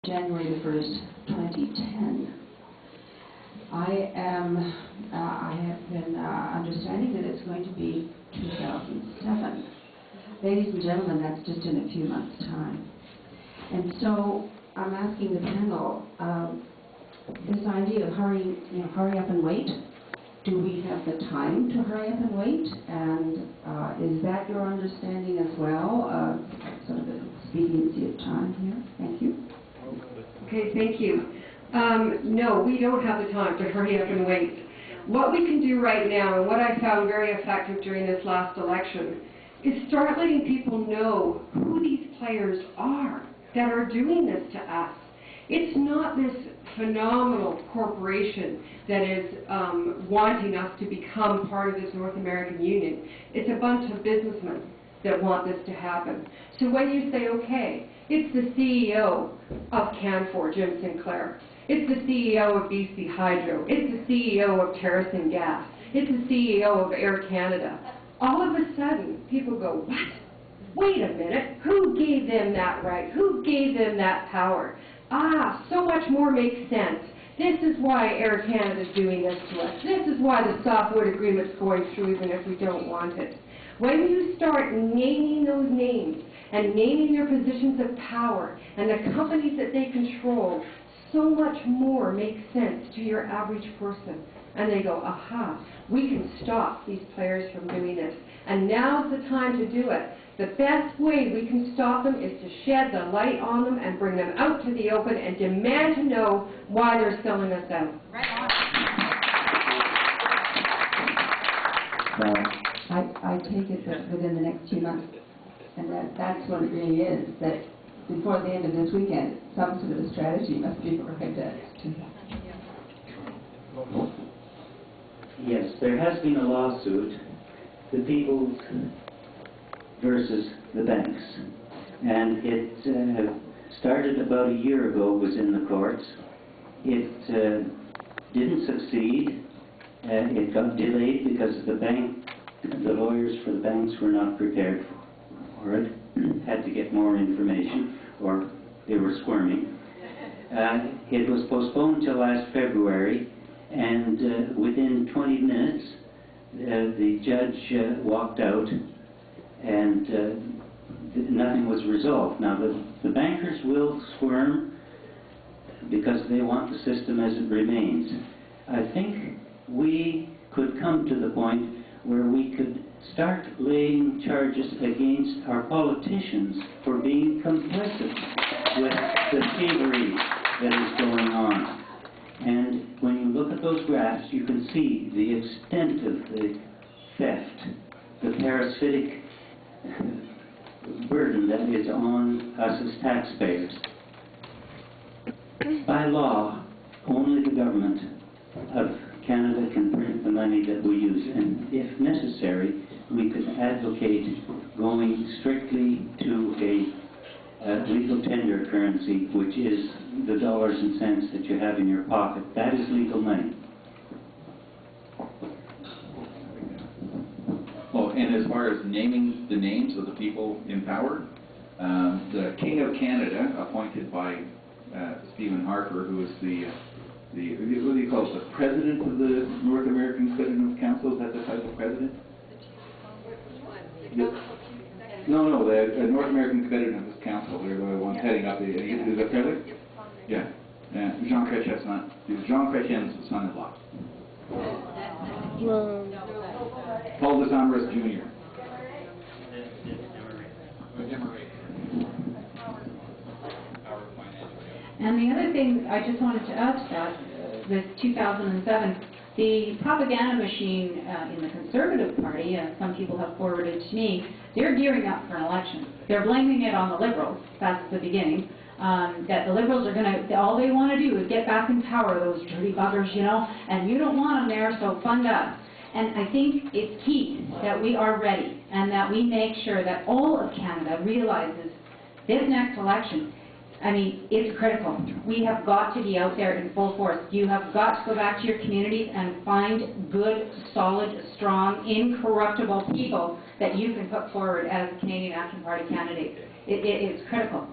January the 1st, 2010. I have been understanding that it's going to be 2007. Ladies and gentlemen, that's just in a few months' time. And so I'm asking the panel, this idea of hurry up and wait. Do we have the time to hurry up and wait? And is that your understanding as well? Sort of the expediency of time here. Thank you. Okay, thank you. No, we don't have the time to hurry up and wait. What we can do right now, and what I found very effective during this last election, is start letting people know who these players are that are doing this to us. It's not this phenomenal corporation that is wanting us to become part of this North American Union. It's a bunch of businessmen that want this to happen. So when you say, okay, it's the CEO of Canfor, Jim Sinclair. It's the CEO of BC Hydro. It's the CEO of Terracin Gas. It's the CEO of Air Canada. All of a sudden, people go, what? Wait a minute. Who gave them that right? Who gave them that power? Ah, so much more makes sense. This is why Air Canada is doing this to us. This is why the softwood agreement's going through even if we don't want it. When you start naming those names and naming their positions of power and the companies that they control, so much more makes sense to your average person. And they go, aha, we can stop these players from doing this. And now's the time to do it. The best way we can stop them is to shed the light on them and bring them out to the open and demand to know why they're selling us out. Right on. I take it that within the next 2 months, and that's what it really is, that before the end of this weekend, some sort of a strategy must be arrived at. Yes, there has been a lawsuit, the people versus the banks, and it started about a year ago, was in the courts. It didn't succeed. It got delayed because the lawyers for the banks were not prepared for it, had to get more information, or they were squirming. It was postponed till last February, and within 20 minutes the judge walked out, and nothing was resolved. Now the bankers will squirm because they want the system as it remains. I think we could come to the point where we could start laying charges against our politicians for being complicit with the thievery that is going on. And when you look at those graphs, you can see the extent of the theft, the parasitic burden that is on us as taxpayers. By law, only the government of Canada can print the money that we use, and if necessary, we could advocate going strictly to a legal tender currency, which is the dollars and cents that you have in your pocket. That is legal money. Oh, and as far as naming the names of the people in power, the King of Canada, appointed by Stephen Harper, who is what do you call it, the president of the North American Competitive Council? Is that the title, president? No, the North American Competitive Council. They're the ones heading up the. Is that president? Yeah. Jean Chrétien's not. Jean Chrétien's the son-in-law. Paul Desambres Jr. And the other thing I just wanted to add to that, this 2007, the propaganda machine in the Conservative Party, some people have forwarded to me, they're gearing up for an election. They're blaming it on the Liberals. That's the beginning. That the Liberals are going to, all they want to do is get back in power, those dirty buggers, you know, and you don't want them there, so fund us. And I think it's key that we are ready and that we make sure that all of Canada realizes this next election, I mean, it's critical. We have got to be out there in full force. You have got to go back to your communities and find good, solid, strong, incorruptible people that you can put forward as Canadian Action Party candidates. It is critical.